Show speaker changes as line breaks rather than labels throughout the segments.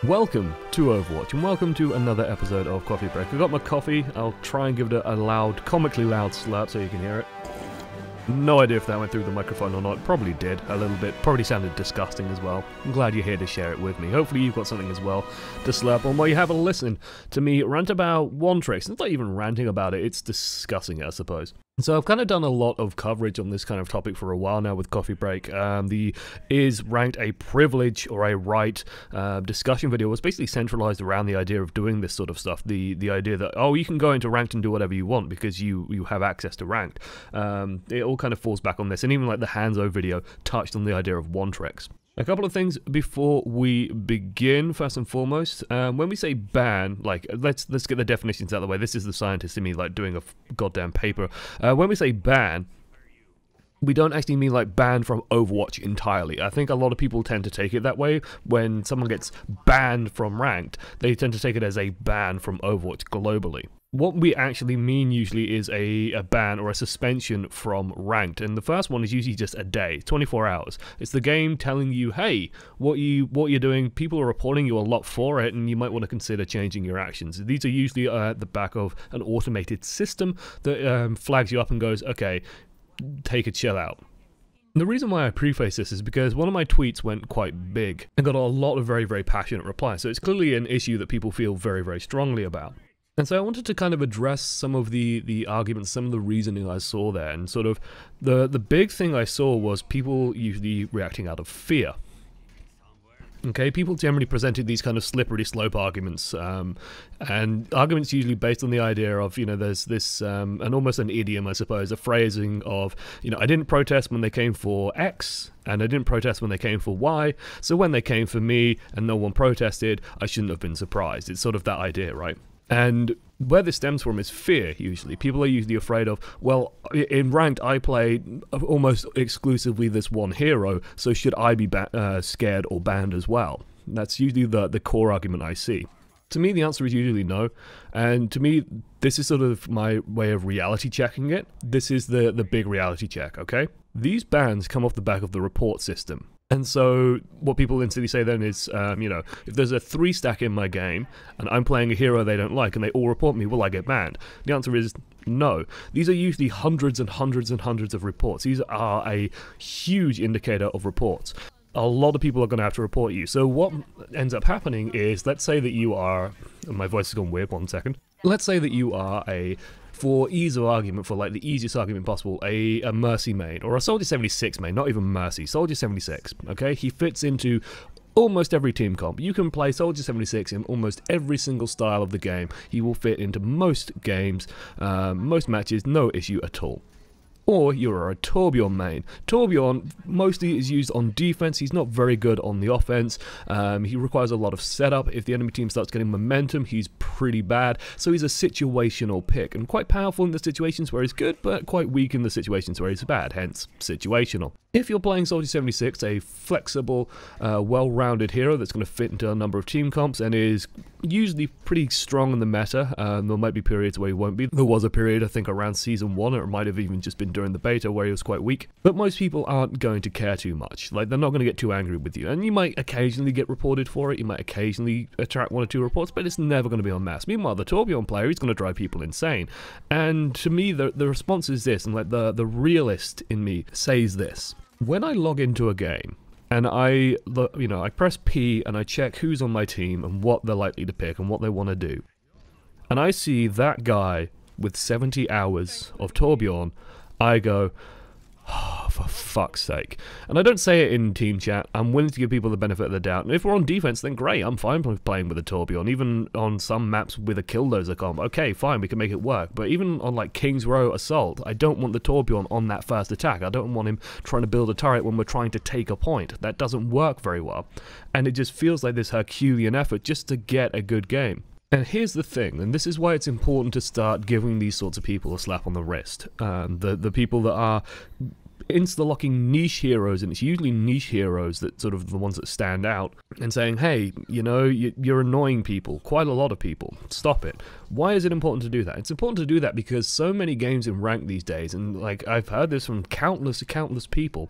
Welcome to Overwatch, and welcome to another episode of Coffee Break. I got my coffee. I'll try and give it a loud, comically loud slurp so you can hear it. No idea if that went through the microphone or not. Probably did, a little bit. Probably sounded disgusting as well. I'm glad you're here to share it with me. Hopefully you've got something as well to slurp on while you have a listen to me rant about one trick. It's not even ranting about it, it's discussing it, I suppose. So I've kind of done a lot of coverage on this kind of topic for a while now with Coffee Break. The is ranked a privilege or a right discussion video was basically centralized around the idea of doing this sort of stuff. The idea that, oh, you can go into ranked and do whatever you want because you have access to ranked. It all kind of falls back on this, and even like the Hanzo video touched on the idea of one tricks. A couple of things before we begin. First and foremost, when we say ban, like let's get the definitions out of the way. This is the scientist in me like doing a goddamn paper. When we say ban, we don't actually mean like banned from Overwatch entirely. I think a lot of people tend to take it that way. When someone gets banned from ranked, they tend to take it as a ban from Overwatch globally. What we actually mean usually is a ban or a suspension from ranked, and the first one is usually just a day, 24 hours. It's the game telling you, hey, what you're doing, people are reporting you a lot for it, and you might want to consider changing your actions. These are usually at the back of an automated system that flags you up and goes, okay, take a chill out. The reason why I preface this is because one of my tweets went quite big and got a lot of very, very passionate replies, so it's clearly an issue that people feel very, very strongly about. And so I wanted to kind of address some of the arguments, some of the reasoning I saw there, and sort of the big thing I saw was people usually reacting out of fear. Okay, people generally presented these kind of slippery slope arguments, and arguments usually based on the idea of, you know, there's this, and almost an idiom, I suppose, a phrasing of, you know, I didn't protest when they came for X, and I didn't protest when they came for Y, so when they came for me and no one protested, I shouldn't have been surprised. It's sort of that idea, right? And where this stems from is fear, usually. People are usually afraid of, well, in ranked I play almost exclusively this one hero, so should I be scared or banned as well? That's usually the core argument I see. To me, the answer is usually no, and to me, this is sort of my way of reality checking it. This is the big reality check, okay? These bans come off the back of the report system. And so what people instantly say then is, you know, if there's a 3-stack in my game and I'm playing a hero they don't like and they all report me, will I get banned? The answer is no. These are usually hundreds and hundreds and hundreds of reports. These are a huge indicator of reports. A lot of people are going to have to report you. So what ends up happening is, let's say that you are, my voice has gone weird, 1 second. Let's say that you are for ease of argument, for like the easiest argument possible, a Mercy main, or a Soldier 76 main, not even Mercy, Soldier 76, okay? He fits into almost every team comp. You can play Soldier 76 in almost every single style of the game. He will fit into most games, most matches, no issue at all. Or you're a Torbjorn main. Torbjorn mostly is used on defense. He's not very good on the offense. He requires a lot of setup. If the enemy team starts getting momentum, he's pretty bad. So he's a situational pick, and quite powerful in the situations where he's good, but quite weak in the situations where he's bad, hence situational. If you're playing Soldier 76, a flexible, well-rounded hero that's going to fit into a number of team comps and is usually pretty strong in the meta, there might be periods where he won't be. There was a period, I think, around Season 1, or it might have even just been during the beta where he was quite weak. But most people aren't going to care too much. Like, they're not going to get too angry with you. And you might occasionally get reported for it, you might occasionally attract 1 or 2 reports, but it's never going to be en masse. Meanwhile, the Torbjorn player, he's going to drive people insane. And to me, the response is this, and like the realist in me says this. When I log into a game, and I press P and I check who's on my team and what they're likely to pick and what they want to do, and I see that guy with 70 hours of Torbjorn, I go, oh, for fuck's sake. And I don't say it in team chat. I'm willing to give people the benefit of the doubt. And if we're on defense, then great, I'm fine playing with a Torbjorn. Even on some maps with a Killdozer comp, okay, fine, we can make it work. But even on like King's Row Assault, I don't want the Torbjorn on that first attack. I don't want him trying to build a turret when we're trying to take a point. That doesn't work very well. And it just feels like this Herculean effort just to get a good game. And here's the thing, and this is why it's important to start giving these sorts of people a slap on the wrist. The people that are insta-locking niche heroes, and it's usually niche heroes that sort of the ones that stand out, and saying, hey, you know, you're annoying people, quite a lot of people, stop it. Why is it important to do that? It's important to do that because so many games in ranked these days, and like I've heard this from countless people,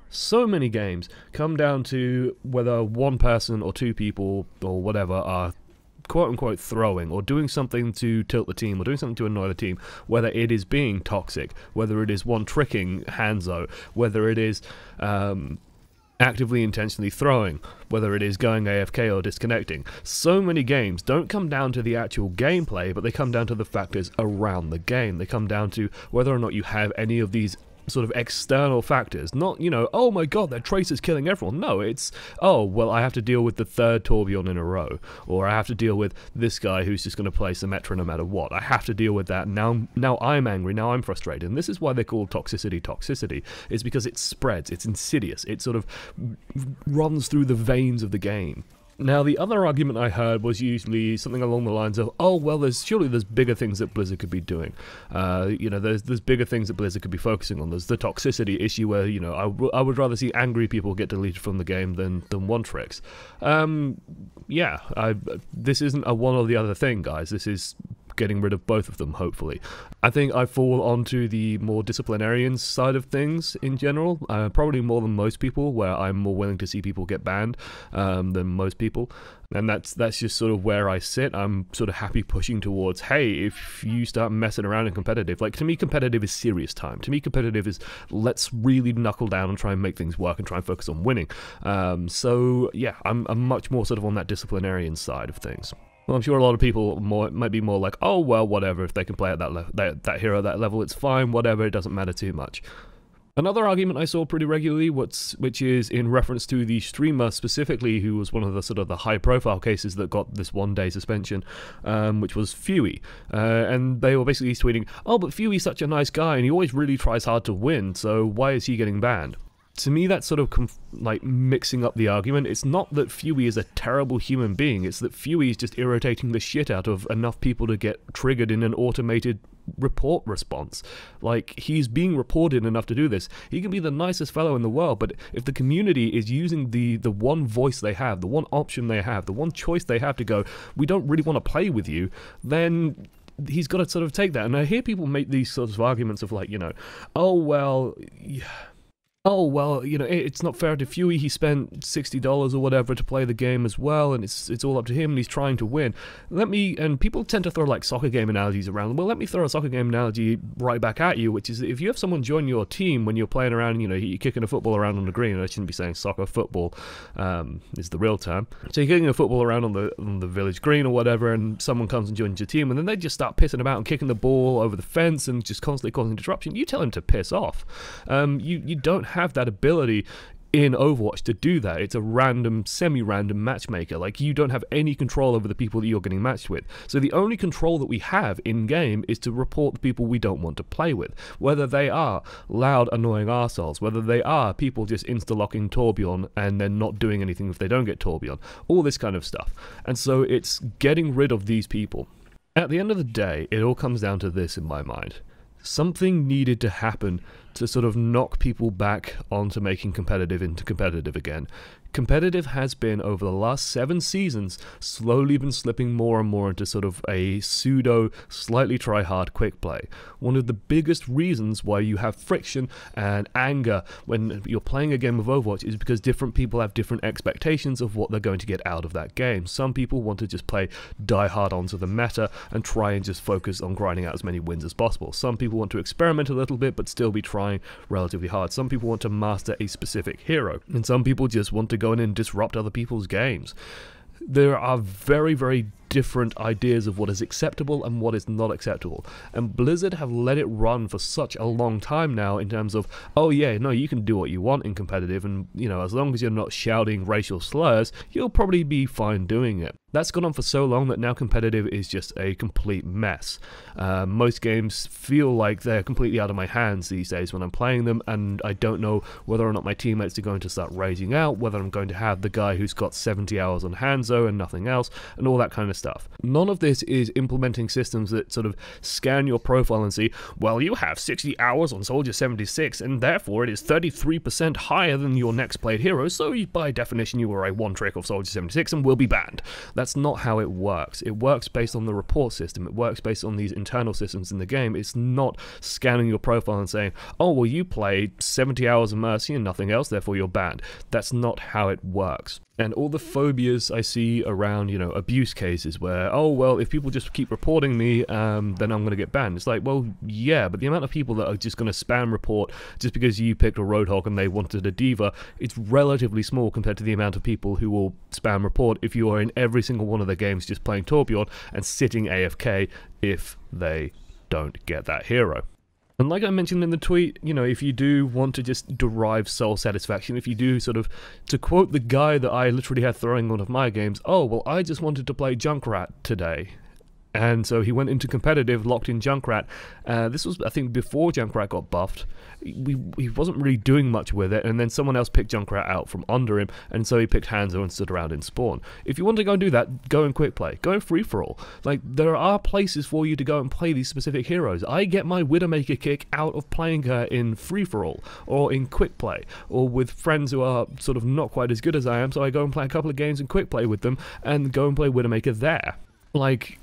So many games come down to whether one person or two people or whatever are quote-unquote throwing or doing something to tilt the team or doing something to annoy the team, whether it is being toxic, whether it is one tricking Hanzo, whether it is actively intentionally throwing, whether it is going AFK or disconnecting. So many games don't come down to the actual gameplay, but they come down to the factors around the game. They come down to whether or not you have any of these sort of external factors, not, you know, oh my god, that Tracer's killing everyone. No, it's, oh, well, I have to deal with the third Torbjorn in a row, or I have to deal with this guy who's just going to play Symmetra no matter what. I have to deal with that. Now I'm angry, now I'm frustrated. And this is why they call toxicity. It's because it spreads, it's insidious, it sort of runs through the veins of the game. Now, the other argument I heard was usually something along the lines of, oh, well, surely there's bigger things that Blizzard could be doing. You know, there's bigger things that Blizzard could be focusing on. There's the toxicity issue where, you know, I would rather see angry people get deleted from the game than one-tricks. Yeah, this isn't a one or the other thing, guys. This is getting rid of both of them, hopefully. I think I fall onto the more disciplinarian side of things in general, probably more than most people, where I'm more willing to see people get banned than most people. And that's just sort of where I sit. I'm sort of happy pushing towards, hey, if you start messing around in competitive, like, to me competitive is serious time. To me competitive is, let's really knuckle down and try and make things work and try and focus on winning. So yeah, I'm much more sort of on that disciplinarian side of things. Well, I'm sure a lot of people might be more like, oh, well, whatever, if they can play at that hero at that level, it's fine, whatever, it doesn't matter too much. Another argument I saw pretty regularly, which is in reference to the streamer specifically, who was one of the sort of the high-profile cases that got this one-day suspension, which was Fuey. And they were basically tweeting, oh, but Fuey's such a nice guy, and he always really tries hard to win, so why is he getting banned? To me, that's sort of like mixing up the argument. It's not that Fuey is a terrible human being, it's that Fuey is just irritating the shit out of enough people to get triggered in an automated report response. Like, he's being reported enough to do this. He can be the nicest fellow in the world, but if the community is using the one voice they have, the one option they have, the one choice they have to go, we don't really want to play with you, then he's got to sort of take that. And I hear people make these sorts of arguments of like, you know, oh, well, yeah, oh, well, you know, it's not fair to Fuey, he spent $60 or whatever to play the game as well, and it's all up to him, and he's trying to win. And people tend to throw, like, soccer game analogies around. Well, let me throw a soccer game analogy right back at you, which is if you have someone join your team when you're playing around, you know, you're kicking a football around on the green, and I shouldn't be saying soccer, football is the real term. So you're kicking a football around on the village green or whatever, and someone comes and joins your team, and then they just start pissing about and kicking the ball over the fence and just constantly causing disruption. You tell him to piss off. You don't have that ability in Overwatch to do that. It's a random, semi-random matchmaker. Like, you don't have any control over the people that you're getting matched with. So the only control that we have in-game is to report the people we don't want to play with. Whether they are loud, annoying arseholes, whether they are people just insta-locking Torbjorn and then not doing anything if they don't get Torbjorn. All this kind of stuff. And so it's getting rid of these people. At the end of the day, it all comes down to this in my mind. Something needed to happen to sort of knock people back onto making competitive into competitive again. Competitive has been, over the last 7 seasons, slowly been slipping more and more into sort of a pseudo, slightly try-hard quick play. One of the biggest reasons why you have friction and anger when you're playing a game of Overwatch is because different people have different expectations of what they're going to get out of that game. Some people want to just play die-hard onto the meta and try and just focus on grinding out as many wins as possible. Some people want to experiment a little bit but still be trying relatively hard. Some people want to master a specific hero, and some people just want to go in and disrupt other people's games. There are very, very different ideas of what is acceptable and what is not acceptable, and Blizzard have let it run for such a long time now in terms of, oh yeah, no, you can do what you want in competitive, and you know, as long as you're not shouting racial slurs, you'll probably be fine doing it. That's gone on for so long that now competitive is just a complete mess. Most games feel like they're completely out of my hands these days when I'm playing them, and I don't know whether or not my teammates are going to start raging out, whether I'm going to have the guy who's got 70 hours on Hanzo and nothing else, and all that kind of stuff. None of this is implementing systems that sort of scan your profile and see, well, you have 60 hours on Soldier 76, and therefore it is 33% higher than your next played hero, so by definition you are a one-trick of Soldier 76 and will be banned. That's not how it works. It works based on the report system. It works based on these internal systems in the game. It's not scanning your profile and saying, oh, well, you played 70 hours of Mercy and nothing else, therefore you're banned. That's not how it works. And all the phobias I see around, you know, abuse cases where, oh, well, if people just keep reporting me, then I'm going to get banned. It's like, well, yeah, but the amount of people that are just going to spam report just because you picked a Roadhog and they wanted a Diva, it's relatively small compared to the amount of people who will spam report if you are in every single one of their games just playing Torbjorn and sitting AFK if they don't get that hero. And like I mentioned in the tweet, you know, if you do want to just derive soul satisfaction, if you do sort of, to quote the guy that I literally had throwing one of my games, oh, well, I just wanted to play Junkrat today. And so he went into competitive, locked in Junkrat. This was, I think, before Junkrat got buffed. He wasn't really doing much with it, and then someone else picked Junkrat out from under him, and so he picked Hanzo and stood around in spawn. If you want to go and do that, go in quick play. Go in free-for-all. Like, there are places for you to go and play these specific heroes. I get my Widowmaker kick out of playing her in free-for-all, or in quick play, or with friends who are sort of not quite as good as I am, so I go and play a couple of games in quick play with them, and go and play Widowmaker there. Like,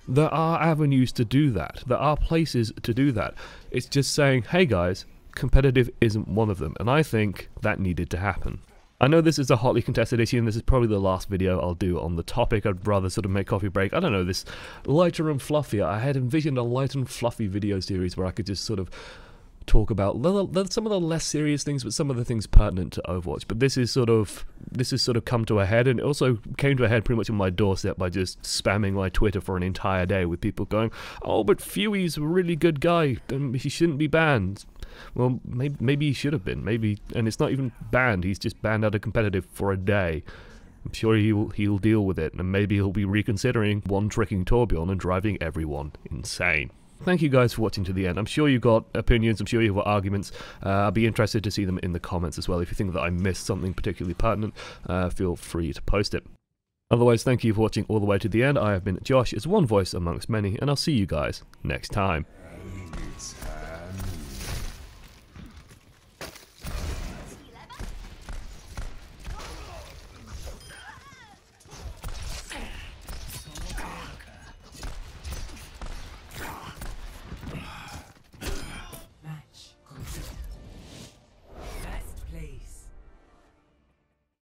there are avenues to do that. There are places to do that. It's just saying, hey guys, competitive isn't one of them, and I think that needed to happen. I know this is a hotly contested issue, and this is probably the last video I'll do on the topic. I'd rather sort of make coffee break, I don't know, this lighter and fluffier. I had envisioned a light and fluffy video series where I could just sort of talk about some of the less serious things, but some of the things pertinent to Overwatch. But this is sort of come to a head, and it also came to a head pretty much on my doorstep by just spamming my Twitter for an entire day with people going, oh, but Fuey's a really good guy, and he shouldn't be banned. Well, maybe he should have been, maybe, and it's not even banned, he's just banned out of competitive for a day. I'm sure he'll deal with it, and maybe he'll be reconsidering one-tricking Torbjorn and driving everyone insane. Thank you guys for watching to the end. I'm sure you've got opinions, I'm sure you've got arguments. I'll be interested to see them in the comments as well. If you think that I missed something particularly pertinent, feel free to post it. Otherwise, thank you for watching all the way to the end. I have been Josh, it's one voice amongst many, and I'll see you guys next time.